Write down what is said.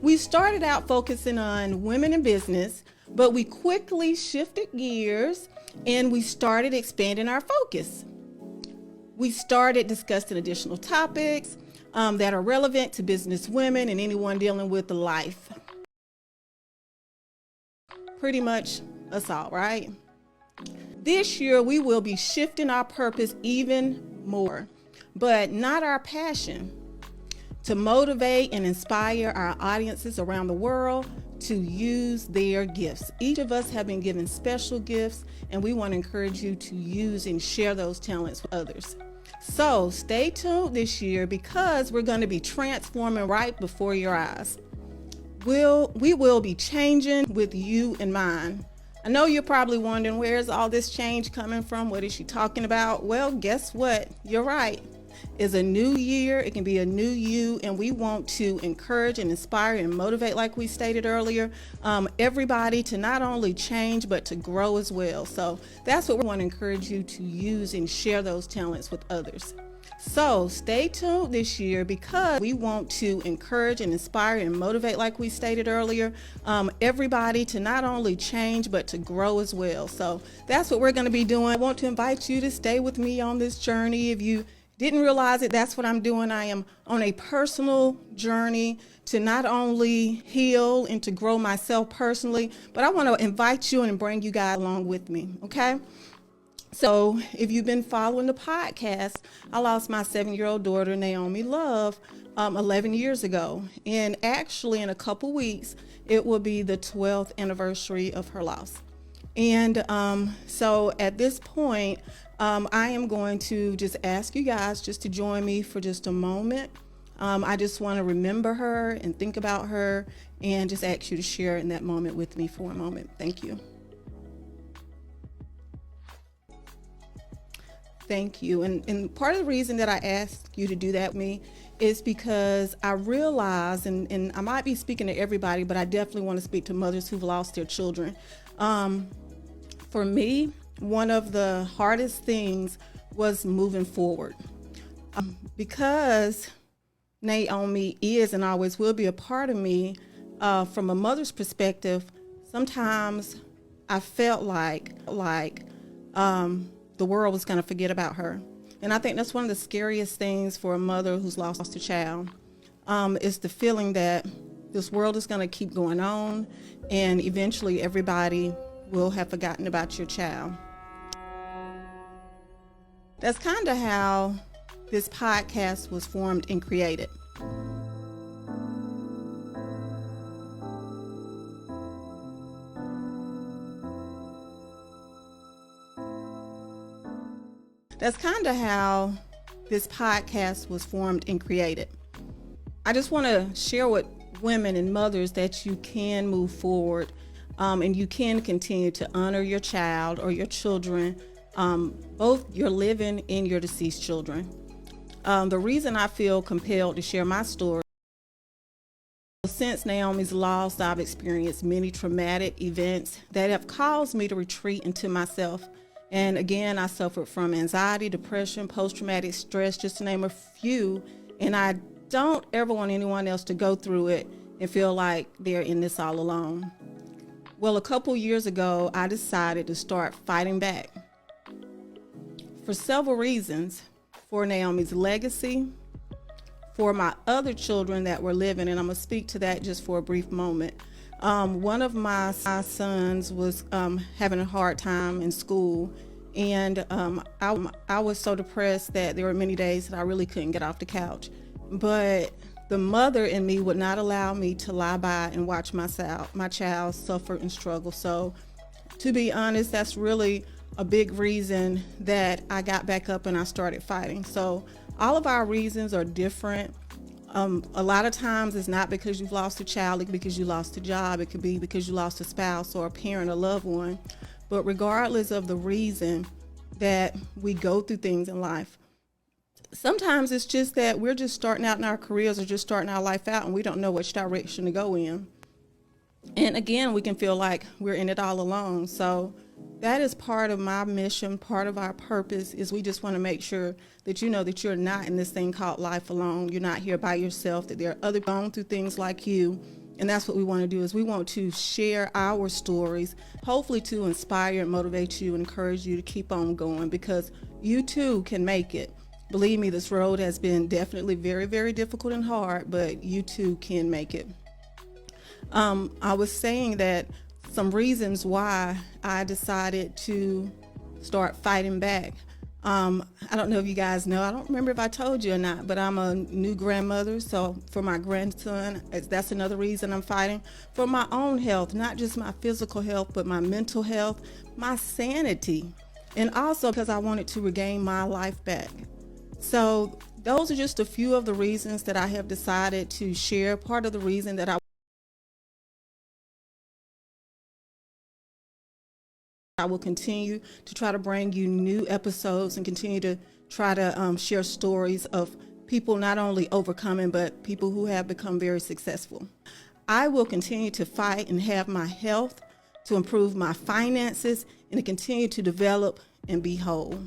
We started out focusing on women in business, but we quickly shifted gears and we started expanding our focus. We started discussing additional topics that are relevant to business women and anyone dealing with life. Pretty much us all, right? This year we will be shifting our purpose even more, but not our passion. To motivate and inspire our audiences around the world to use their gifts. Each of us have been given special gifts, and we want to encourage you to use and share those talents with others. So stay tuned this year because we're going to be transforming right before your eyes. We will be changing with you in mind. I know you're probably wondering, where's all this change coming from? What is she talking about? Well, guess what? You're right. It's a new year. It can be a new you, and we want to encourage and inspire and motivate, like we stated earlier, everybody to not only change but to grow as well. So that's what we want to encourage you to use and share those talents with others. So stay tuned this year because we want to encourage and inspire and motivate, like we stated earlier, everybody to not only change but to grow as well. So that's what we're going to be doing. I want to invite you to stay with me on this journey. If you didn't realize it, that's what I'm doing. I am on a personal journey to not only heal and to grow myself personally, but I want to invite you and bring you guys along with me, okay? So if you've been following the podcast, I lost my 7-year-old daughter, Naomi Love, 11 years ago. And actually in a couple weeks, it will be the 12th anniversary of her loss. And so at this point, I am going to just ask you guys just to join me for just a moment. I just want to remember her and think about her and just ask you to share in that moment with me for a moment. Thank you. Thank you. And part of the reason that I asked you to do that with me is because I realize, and I might be speaking to everybody, but I definitely want to speak to mothers who've lost their children. For me, one of the hardest things was moving forward. Because Naomi is and always will be a part of me, from a mother's perspective, sometimes I felt like the world was going to forget about her. And I think that's one of the scariest things for a mother who's lost a child, is the feeling that this world is going to keep going on and eventually everybody will have forgotten about your child. That's kind of how this podcast was formed and created. That's kind of how this podcast was formed and created. I just want to share with women and mothers that you can move forward, and you can continue to honor your child or your children, both your living and your deceased children. The reason I feel compelled to share my story, since Naomi's loss, I've experienced many traumatic events that have caused me to retreat into myself. And again, I suffered from anxiety, depression, post-traumatic stress, just to name a few. And I don't ever want anyone else to go through it and feel like they're in this all alone. Well, a couple years ago, I decided to start fighting back for several reasons: for Naomi's legacy, for my other children that were living, and I'm going to speak to that just for a brief moment. One of my sons was having a hard time in school, and I was so depressed that there were many days that I really couldn't get off the couch. But the mother in me would not allow me to lie by and watch my child suffer and struggle. So to be honest, that's really a big reason that I got back up and I started fighting. So all of our reasons are different. A lot of times it's not because you've lost a child, it's because you lost a job, it could be because you lost a spouse or a parent, a loved one. But regardless of the reason that we go through things in life, sometimes it's just that we're just starting out in our careers or just starting our life out and we don't know which direction to go in. And again, we can feel like we're in it all alone. So that is part of my mission, part of our purpose, is we just want to make sure that you know that you're not in this thing called life alone. You're not here by yourself, that there are other going through things like you. And that's what we want to do, is we want to share our stories, hopefully to inspire and motivate you and encourage you to keep on going, because you too can make it. Believe me, this road has been definitely very, very difficult and hard, but you too can make it. I was saying that some reasons why I decided to start fighting back. I don't know if you guys know, I don't remember if I told you or not, but I'm a new grandmother. So for my grandson, that's another reason I'm fighting for my own health, not just my physical health, but my mental health, my sanity, and also because I wanted to regain my life back. So those are just a few of the reasons that I have decided to share. Part of the reason that I will continue to try to bring you new episodes and continue to try to share stories of people not only overcoming, but people who have become very successful. I will continue to fight and have my health, to improve my finances, and to continue to develop and be whole.